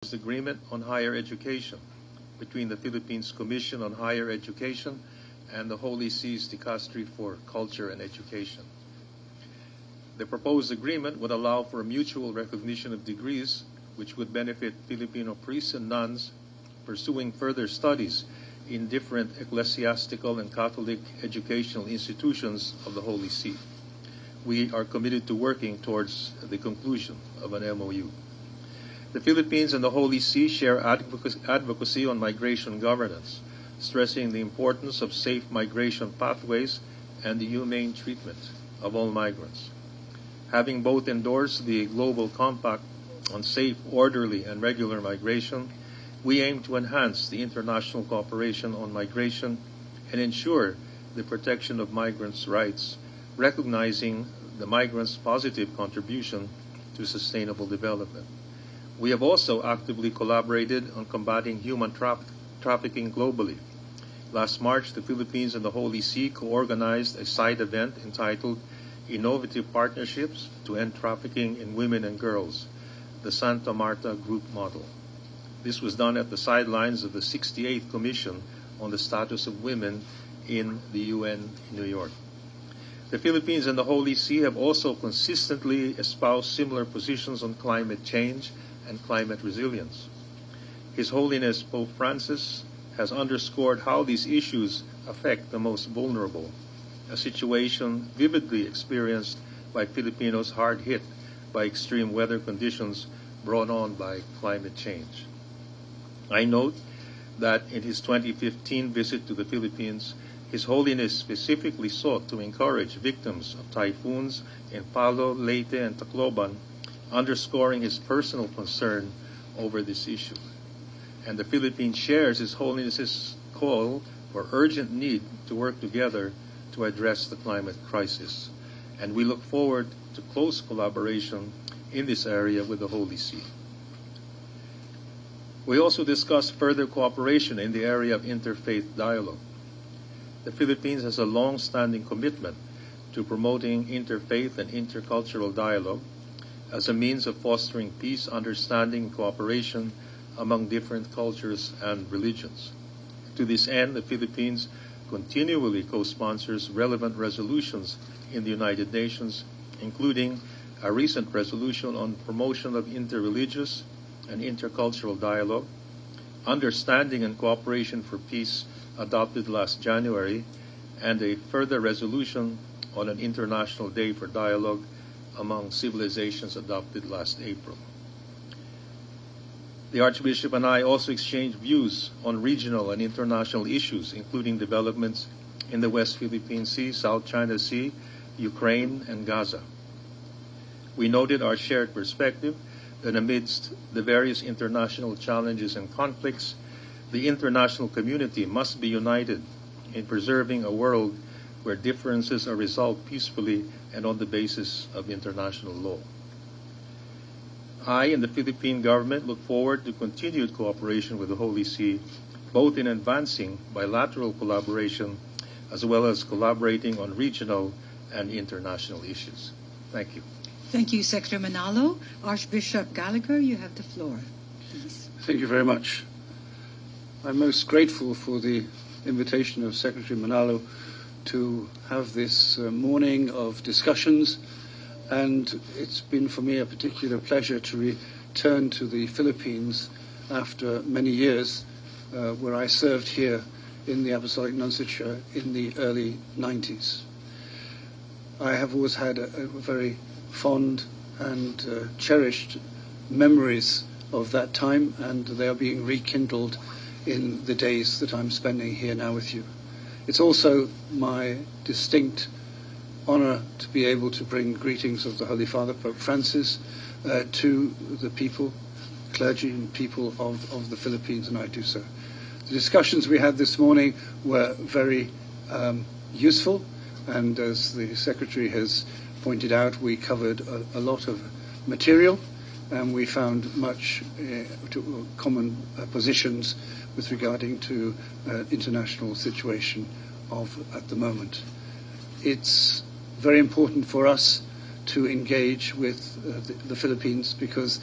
agreement on higher education between the Philippines Commission on Higher Education and the Holy See's Dicastery for Culture and Education. The proposed agreement would allow for a mutual recognition of degrees which would benefit Filipino priests and nuns pursuing further studies in different ecclesiastical and Catholic educational institutions of the Holy See. We are committed to working towards the conclusion of an MOU. The Philippines and the Holy See share advocacy on migration governance, stressing the importance of safe migration pathways and the humane treatment of all migrants. Having both endorsed the Global Compact on safe, orderly, and regular migration, we aim to enhance the international cooperation on migration and ensure the protection of migrants' rights, recognizing the migrants' positive contribution to sustainable development. We have also actively collaborated on combating human trafficking globally. Last March, the Philippines and the Holy See co-organized a side event entitled Innovative Partnerships to End Trafficking in Women and Girls, the Santa Marta Group Model. This was done at the sidelines of the 68th Commission on the Status of Women in the UN in New York. The Philippines and the Holy See have also consistently espoused similar positions on climate change and climate resilience. His Holiness Pope Francis has underscored how these issues affect the most vulnerable, a situation vividly experienced by Filipinos hard hit by extreme weather conditions brought on by climate change. I note that in his 2015 visit to the Philippines, His Holiness specifically sought to encourage victims of typhoons in Palo, Leyte, and Tacloban, underscoring his personal concern over this issue. And the Philippines shares His Holiness's call for urgent need to work together to address the climate crisis. And we look forward to close collaboration in this area with the Holy See. We also discussed further cooperation in the area of interfaith dialogue. The Philippines has a long-standing commitment to promoting interfaith and intercultural dialogue as a means of fostering peace, understanding, and cooperation among different cultures and religions. To this end, the Philippines continually co-sponsors relevant resolutions in the United Nations, including a recent resolution on promotion of interreligious and intercultural dialogue, understanding and cooperation for peace adopted last January, and a further resolution on an International Day for Dialogue among Civilizations adopted last April. The Archbishop and I also exchanged views on regional and international issues, including developments in the West Philippine Sea, South China Sea, Ukraine, and Gaza. We noted our shared perspective that amidst the various international challenges and conflicts, the international community must be united in preserving a world where differences are resolved peacefully and on the basis of international law. I and the Philippine government look forward to continued cooperation with the Holy See, both in advancing bilateral collaboration as well as collaborating on regional and international issues. Thank you. Thank you, Secretary Manalo. Archbishop Gallagher, you have the floor, please. Thank you very much. I'm most grateful for the invitation of Secretary Manalo to have this morning of discussions, and it's been for me a particular pleasure to return to the Philippines after many years where I served here in the Apostolic Nunciature in the early 90s. I have always had a very fond and cherished memories of that time, and they are being rekindled in the days that I'm spending here now with you. It's also my distinct honor to be able to bring greetings of the Holy Father, Pope Francis, to the people, clergy and people of the Philippines, and I do so. The discussions we had this morning were very useful, and as the Secretary has pointed out, we covered a lot of material, and we found much common positions with regarding to international situation at the moment. It's very important for us to engage with the Philippines because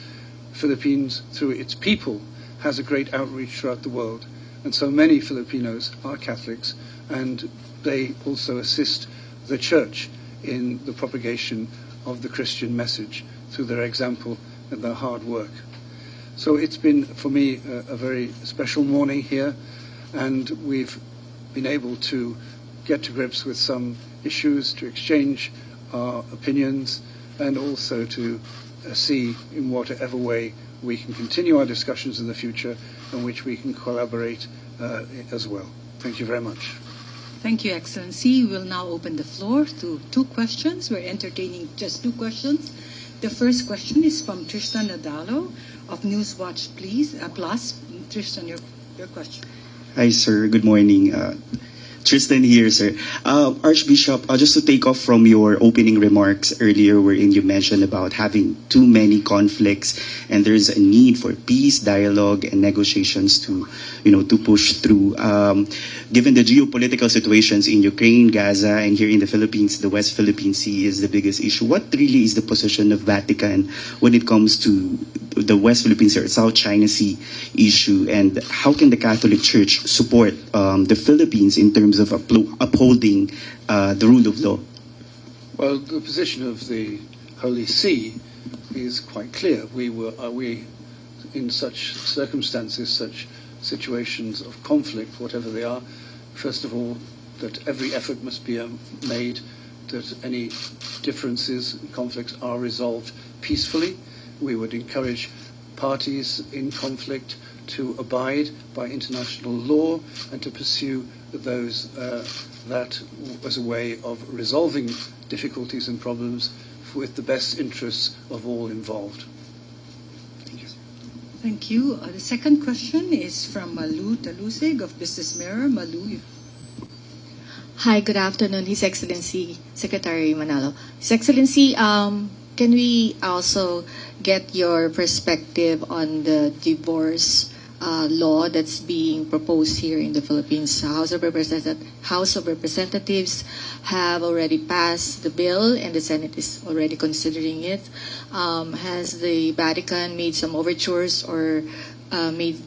Philippines, through its people, has a great outreach throughout the world. And so many Filipinos are Catholics, and they also assist the Church in the propagation of the Christian message through their example and their hard work. So it's been, for me, a very special morning here, and we've been able to get to grips with some issues, to exchange our opinions, and also to see in whatever way we can continue our discussions in the future in which we can collaborate as well. Thank you very much. Thank you, Excellency. We will now open the floor to 2 questions. We're entertaining just 2 questions. The first question is from Tristan Nadalo of Newswatch Plus. Tristan, your question. Hi, sir. Good morning. Tristan here, sir. Archbishop, just to take off from your opening remarks earlier wherein you mentioned about having too many conflicts and there's a need for peace, dialogue, and negotiations to push through. Given the geopolitical situations in Ukraine, Gaza, and here in the Philippines, the West Philippine Sea is the biggest issue. What really is the position of Vatican when it comes to the West Philippine Sea or South China Sea issue, and how can the Catholic Church support the Philippines in terms of upholding the rule of law? Well, the position of the Holy See is quite clear. We in such circumstances, such situations of conflict, whatever they are, first of all, that every effort must be made that any differences and conflicts are resolved peacefully. We would encourage parties in conflict to abide by international law and to pursue those that as a way of resolving difficulties and problems with the best interests of all involved. Thank you. Thank you. The second question is from Malu Talusig of Business Mirror. Malu. Hi, good afternoon, His Excellency Secretary Manalo. His Excellency, can we also get your perspective on the divorce law that's being proposed here in the Philippines? House of Representatives have already passed the bill and the Senate is already considering it. Has the Vatican made some overtures or made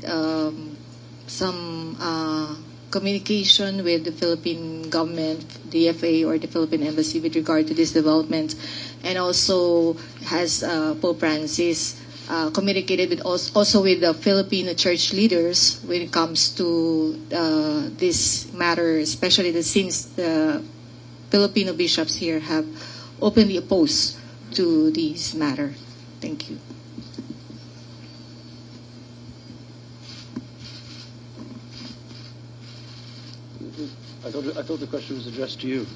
some communication with the Philippine government, the FA or the Philippine Embassy with regard to this development? And also, has Pope Francis communicated with also with the Filipino church leaders when it comes to this matter, especially since the Filipino bishops here have openly opposed to this matter? Thank you. I thought the question was addressed to you.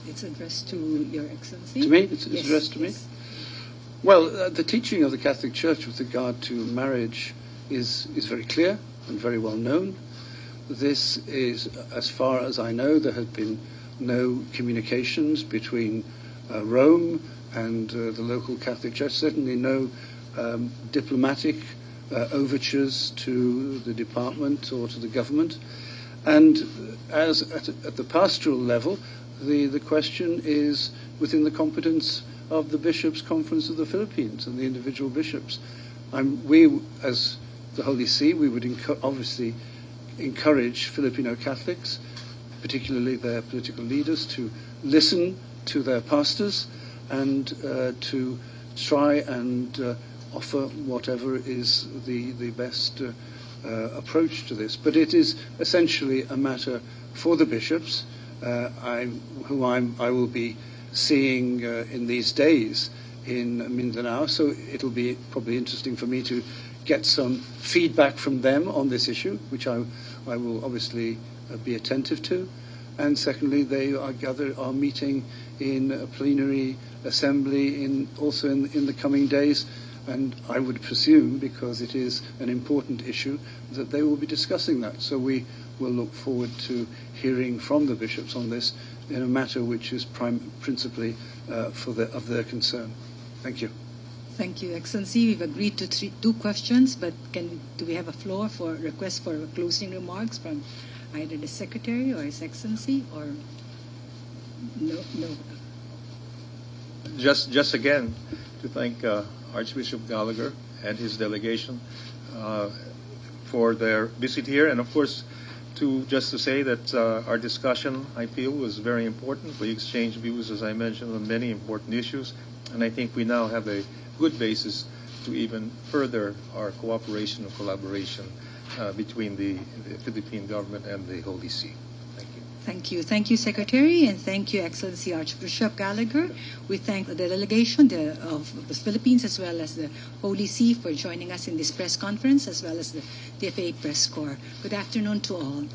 It's addressed to Your Excellency. To me? It's Yes, addressed to me? yes. Well, the teaching of the Catholic Church with regard to marriage is very clear and very well known. This is, as far as I know, there have been no communications between Rome and the local Catholic Church, certainly no diplomatic overtures to the department or to the government. And as at the pastoral level, the question is within the competence of the Bishops' Conference of the Philippines and the individual bishops. We, as the Holy See, we would obviously encourage Filipino Catholics, particularly their political leaders, to listen to their pastors and to try and offer whatever is the best approach to this. But it is essentially a matter for the bishops, I will be seeing in these days in Mindanao, so it'll be probably interesting for me to get some feedback from them on this issue, which I will obviously be attentive to. And secondly, they are meeting in a plenary assembly also in the coming days, and I would presume, because it is an important issue, that they will be discussing that. So we will look forward to hearing from the bishops on this in a matter which is principally of their concern. Thank you. Thank you, Excellency. We've agreed to two questions, but do we have a floor for request for closing remarks from either the Secretary or His Excellency, or no? Just again to thank Archbishop Gallagher and his delegation for their visit here, and of course, just to say that our discussion, I feel, was very important. We exchanged views, as I mentioned, on many important issues, and I think we now have a good basis to even further our cooperation and collaboration between the Philippine government and the Holy See. Thank you. Thank you. Thank you, Secretary, and thank you, Excellency Archbishop Gallagher. We thank the delegation of the Philippines as well as the Holy See for joining us in this press conference, as well as the DFA Press Corps. Good afternoon to all.